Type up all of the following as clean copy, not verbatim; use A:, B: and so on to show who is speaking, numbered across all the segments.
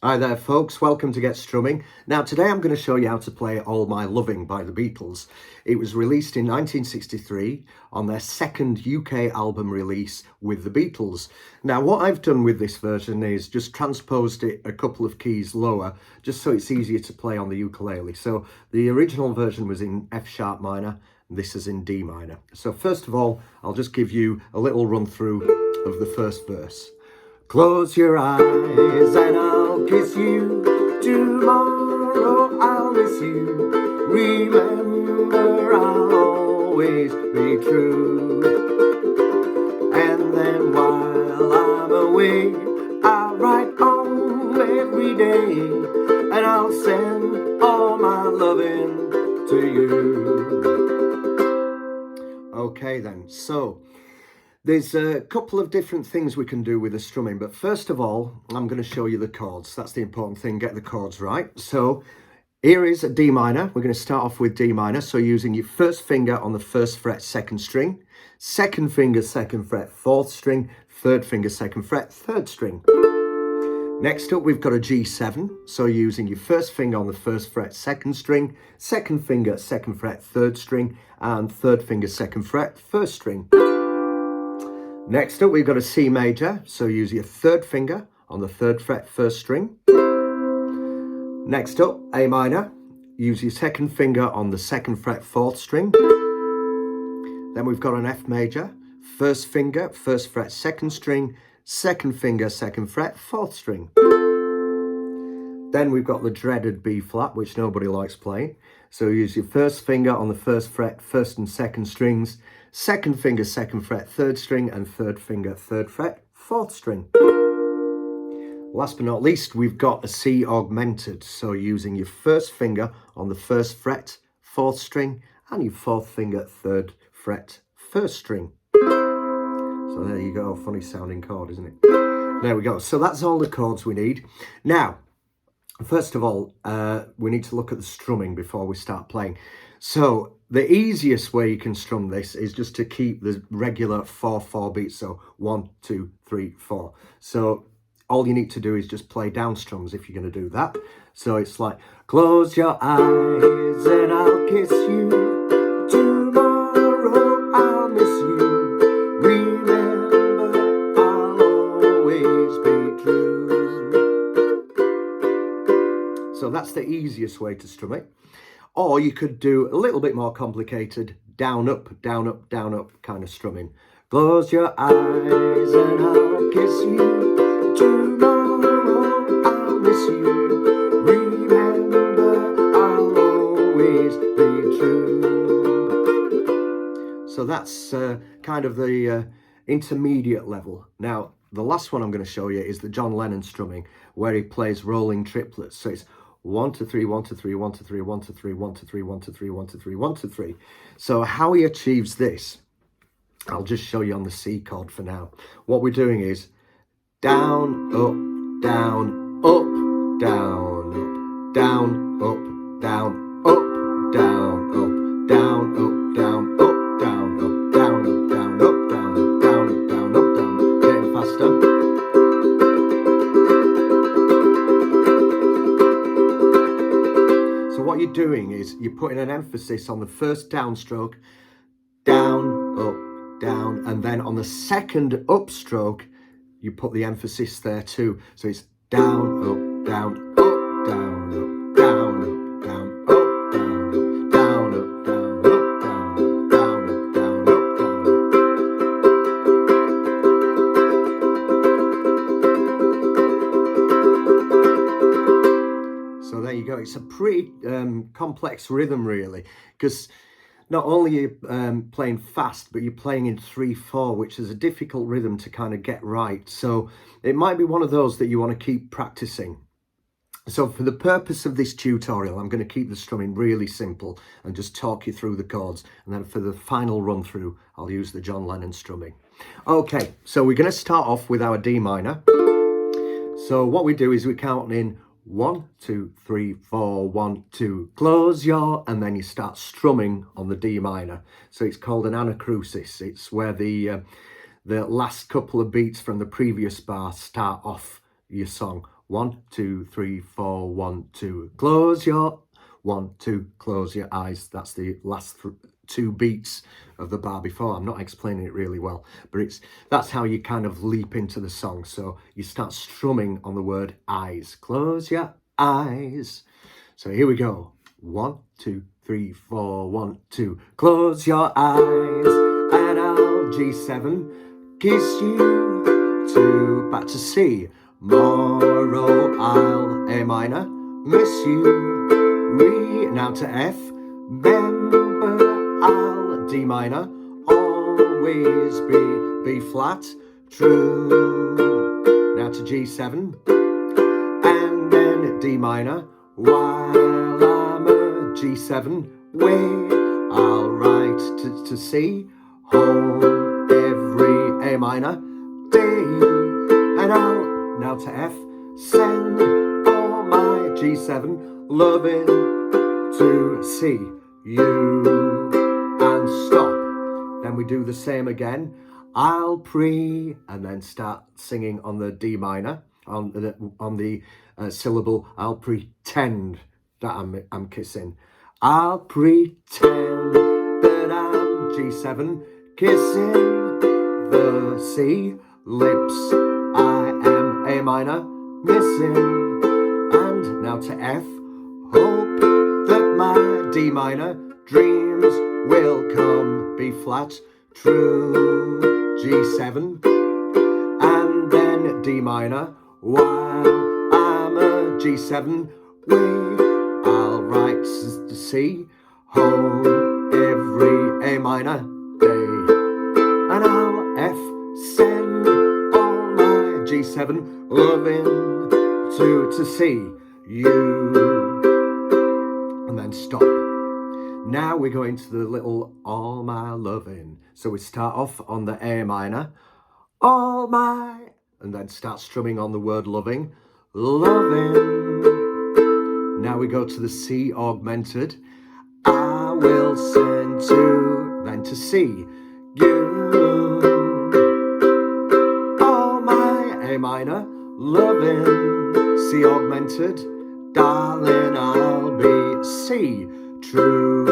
A: Hi there folks, welcome to Get Strumming. Now today I'm going to show you how to play All My Loving by the Beatles. It was released in 1963 on their second UK album release with the Beatles. Now what I've done with this version is just transposed it a couple of keys lower just so it's easier to play on the ukulele. So the original version was in F sharp minor, and this is in D minor. So first of all, I'll just give you a little run through of the first verse. Close your eyes and I'll kiss you. Tomorrow I'll miss you. Remember, I'll always be true. And then while I'm away, I'll write home every day, and I'll send all my loving to you. Okay then, so there's a couple of different things we can do with the strumming, but first of all, I'm going to show you the chords. That's the important thing, get the chords right. So here is a D minor. We're going to start off with D minor. So using your first finger on the first fret, second string, second finger, second fret, fourth string, third finger, second fret, third string. Next up, we've got a G7. So using your first finger on the first fret, second string, second finger, second fret, third string, and third finger, second fret, first string. Next up, we've got a C major, so use your third finger on the third fret, first string. Next up, A minor, use your second finger on the second fret, fourth string. Then we've got an F major, first finger, first fret, second string, second finger, second fret, fourth string. Then we've got the dreaded B flat, which nobody likes playing. So use your first finger on the first fret, first and second strings, second finger, second fret, third string, and third finger, third fret, fourth string. Last but not least, we've got a C augmented. So using your first finger on the first fret, fourth string, and your fourth finger, third fret, first string. So there you go, funny sounding chord, isn't it? There we go. So that's all the chords we need. Now, first of all, we need to look at the strumming before we start playing. So the easiest way you can strum this is just to keep the regular 4/4 beats. So 1, 2, 3, 4. So all you need to do is just play down strums if you're going to do that. So it's like, close your eyes and I'll kiss you. Tomorrow I'll miss you. Remember, I'll always be true. So that's the easiest way to strum it. Or you could do a little bit more complicated, down, up, down, up, down, up kind of strumming. Close your eyes and I'll kiss you. Tomorrow I'll miss you. Remember, I'll always be true. So that's kind of the intermediate level. Now, the last one I'm going to show you is the John Lennon strumming, where he plays rolling triplets. So it's 1 to 3, 1 to 3, 1 to 3, 1 to 3, 1 to 3, 1 to 3, 1 to 3, 1 to 3. So how he achieves this, I'll just show you on the C chord for now. What we're doing is down, up, down, up, down, up, down, up, down, up, down, up, down, up, down, up, down, up, down, up, down, up, down, up, down, up, down, up, down. Getting faster. What you're doing is you're putting an emphasis on the first downstroke, down, up, down, and then on the second upstroke, you put the emphasis there too. So it's down, up, down, up, down, up, down, up, down, up, down, up, down, up, down, up, down, up, down, up, down, up, down. So there you go. It's a pretty complex rhythm, really, because not only are you playing fast, but you're playing in 3/4, which is a difficult rhythm to kind of get right. So it might be one of those that you want to keep practicing. So for the purpose of this tutorial, I'm going to keep the strumming really simple and just talk you through the chords. And then for the final run through, I'll use the John Lennon strumming. Okay, so we're going to start off with our D minor. So what we do is we count in 1, 2, 3, 4, 1, 2, close your, and then you start strumming on the D minor. So it's called an anacrusis. It's where the last couple of beats from the previous bar start off your song. 1, 2, 3, 4, 1, 2. Close your 1, 2, close your eyes. That's the last 2 beats of the bar before. I'm not explaining it really well, but that's how you kind of leap into the song. So you start strumming on the word eyes. Close your eyes. So here we go. 1, 2, 3, 4, 1, 2. Close your eyes and I'll G7 kiss you. 2 back to C. Morrow, I'll A minor, miss you. Re, now to F. Remember, I'll D minor, always B flat, true. Now to G7, and then D minor, while I'm a G7, way, I'll write to C, home, every A minor, D, and I'll now to F, send all my G7 loving to C, you, and stop. Then we do the same again. I'll pre, and then start singing on the D minor, on the syllable. I'll pretend that I'm kissing. I'll pretend that I'm G7 kissing the C, lips. I am A minor, missing, and now to F, hope that my D minor dreams will come, B flat, true, G7, and then D minor, while I'm a G7, way, I'll write to C, home, every A minor, day, and I'll F, send G7, loving to C, you, and then stop. Now we're going to the little all my loving. So we start off on the A minor, all my, and then start strumming on the word loving, loving. Now we go to the C augmented, I will send to, then to C, you. A minor, loving, C augmented, darling, I'll be C, true,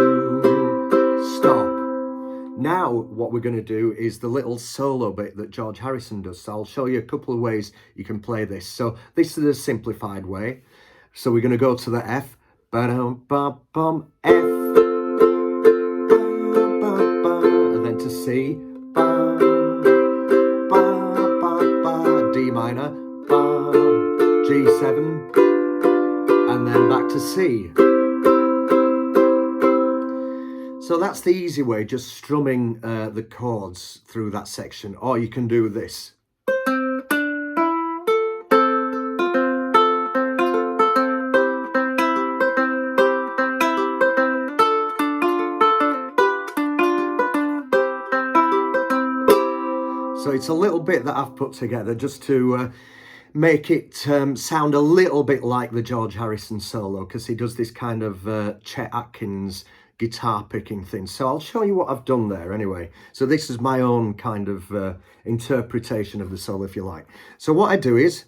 A: stop. Now what we're going to do is the little solo bit that George Harrison does. So I'll show you a couple of ways you can play this. So this is the simplified way. So we're going to go to the F, ba-dum-bum-bum, F, and then to C, D minor, G7, and then back to C. So that's the easy way, just strumming the chords through that section. Or you can do this. So it's a little bit that I've put together just to make it sound a little bit like the George Harrison solo, because he does this kind of Chet Atkins guitar picking thing. So I'll show you what I've done there anyway. So this is my own kind of interpretation of the solo, if you like. So what I do is,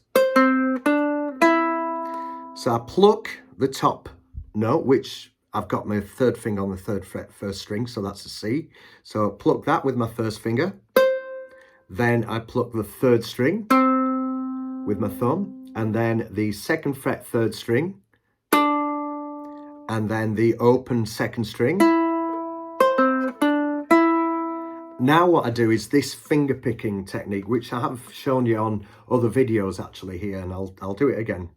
A: so I pluck the top note, which I've got my third finger on the 3rd fret, 1st string, so that's a C. So pluck that with my 1st finger. Then I pluck the 3rd string with my thumb, and then the 2nd fret 3rd string, and then the open 2nd string. Now what I do is this finger picking technique, which I have shown you on other videos actually here, and I'll do it again.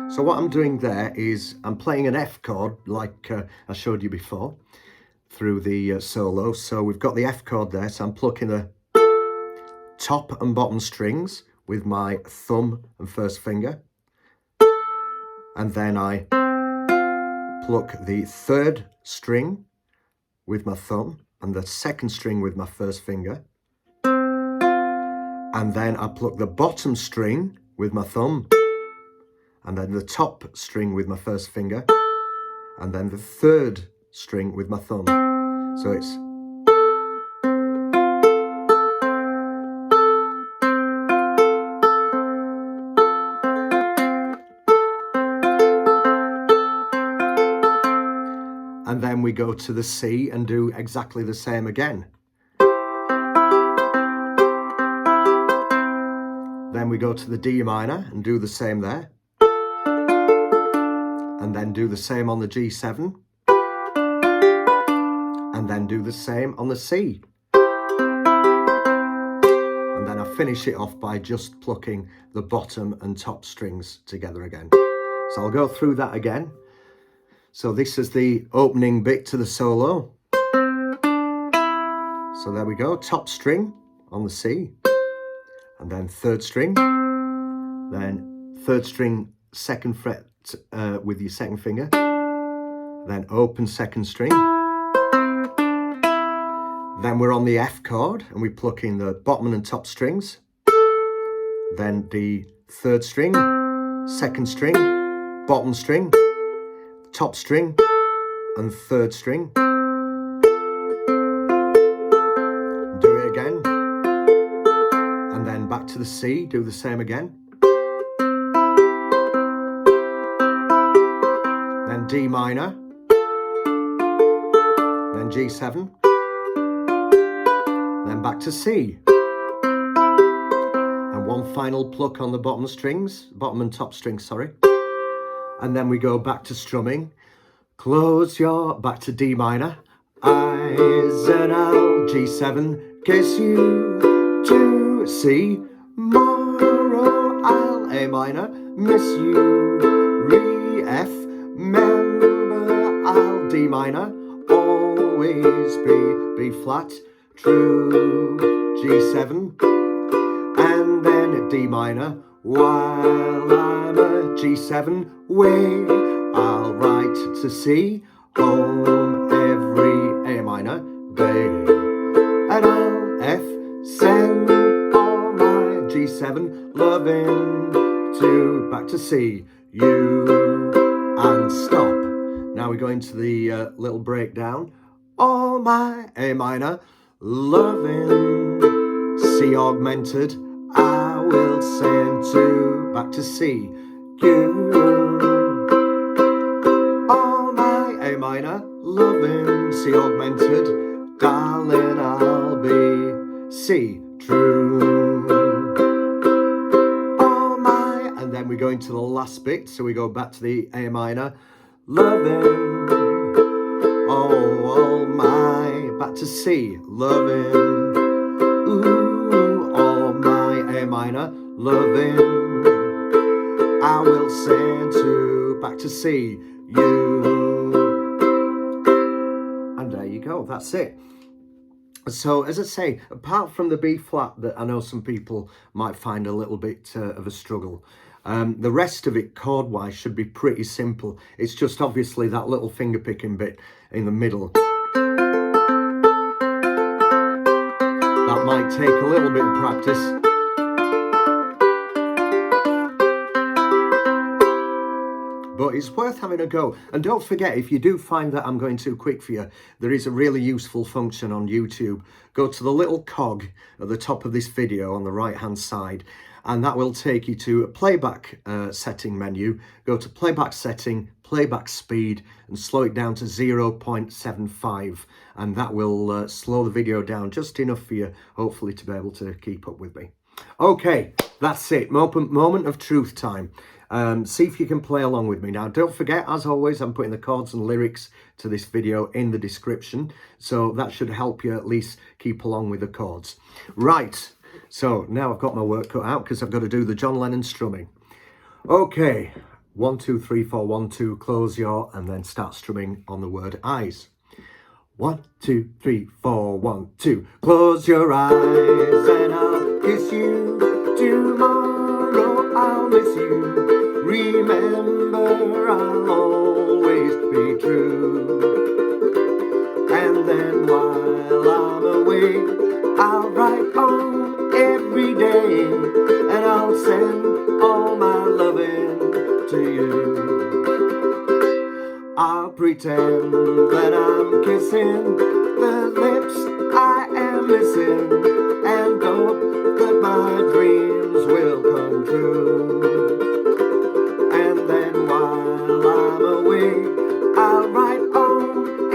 A: So what I'm doing there is I'm playing an F chord like I showed you before through the solo. So we've got the F chord there, so I'm plucking the top and bottom strings with my thumb and 1st finger, and then I pluck the 3rd string with my thumb and the 2nd string with my 1st finger, and then I pluck the bottom string with my thumb, and then the top string with my 1st finger, and then the 3rd string with my thumb. So it's and then we go to the C and do exactly the same again. Then we go to the D minor and do the same there. And then do the same on the G7. And then do the same on the C. And then I finish it off by just plucking the bottom and top strings together again. So I'll go through that again. So this is the opening bit to the solo. So there we go, top string on the C. And then third string. Then third string, second fret with your second finger. Then open second string. Then we're on the F chord and we pluck in the bottom and top strings. Then the third string, second string, bottom string, top string, and third string. Do it again. And then back to the C, do the same again. Then D minor. Then G7. Then back to C. And one final pluck on the bottom strings, bottom and top strings, sorry. And then we go back to strumming. Close your, back to D minor. Eyes and L, G7, kiss you, to C, morrow, I'll, A minor, miss you, re, F, member, I'll, D minor, always B flat, true, G7, and then D minor, while I'm a G7, way, I'll write to C, home, every A minor, bay, and I'll F, send all my G7, loving, to, back to C, U, and stop. Now we go into the little breakdown, all my A minor, loving, C augmented, I will send to, back to C, U, all my A minor, loving, C augmented, darling, I'll be C, true, all my, and then we go into the last bit, so we go back to the A minor, loving, oh, all my, back to C, loving, ooh, all my A minor, loving, I will send to, back to C, you, and there you go, that's it. So as I say, apart from the B flat that I know some people might find a little bit of a struggle, the rest of it chord wise should be pretty simple. It's just obviously that little finger picking bit in the middle that might take a little bit of practice. But it's worth having a go. And don't forget, if you do find that I'm going too quick for you, there is a really useful function on YouTube. Go to the little cog at the top of this video on the right hand side, and that will take you to a playback setting menu. Go to playback setting, playback speed, and slow it down to 0.75, and that will slow the video down just enough for you, hopefully, to be able to keep up with me. Okay, that's it. Moment of truth time. See if you can play along with me. Now, don't forget, as always, I'm putting the chords and lyrics to this video in the description, so that should help you at least keep along with the chords. Right, so now I've got my work cut out because I've got to do the John Lennon strumming. Okay, 1, 2, 3, 4, 1, 2, close your, and then start strumming on the word eyes. 1, 2, 3, 4, 1, 2, close your eyes and I'll kiss you. Tomorrow I'll miss you. Remember, I'll always be true. And then while I'm away, I'll write on every day, and I'll send all my loving to you. I'll pretend that I'm kissing the lips I am missing, and hope that my dreams will come true. And then while I'm away, I'll write on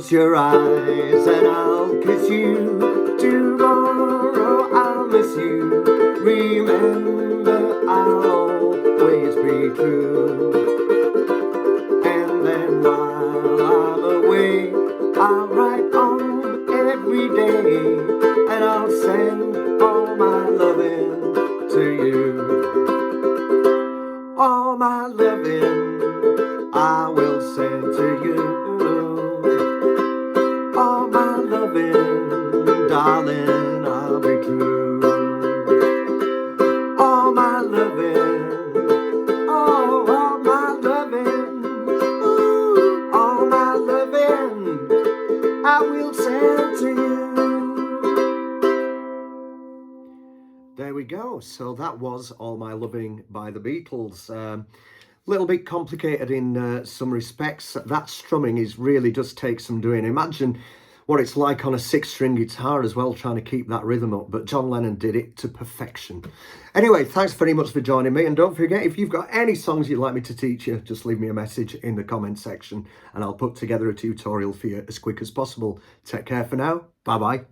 A: Close your eyes and I'll kiss you. Tomorrow I'll miss you. Remember, I'll always be true. And then while I'm away, I'll write on every day, and I'll send all my loving to you. All my loving I will send to you. All my loving, darling, I'll be true. All my loving, oh, all my loving, ooh, all my loving I will send to you. There we go. So that was All My Loving by the Beatles. Little bit complicated in some respects. That strumming really does take some doing. Imagine what it's like on a 6-string guitar as well, trying to keep that rhythm up. But John Lennon did it to perfection. Anyway, thanks very much for joining me. And don't forget, if you've got any songs you'd like me to teach you, just leave me a message in the comment section and I'll put together a tutorial for you as quick as possible. Take care for now. Bye-bye.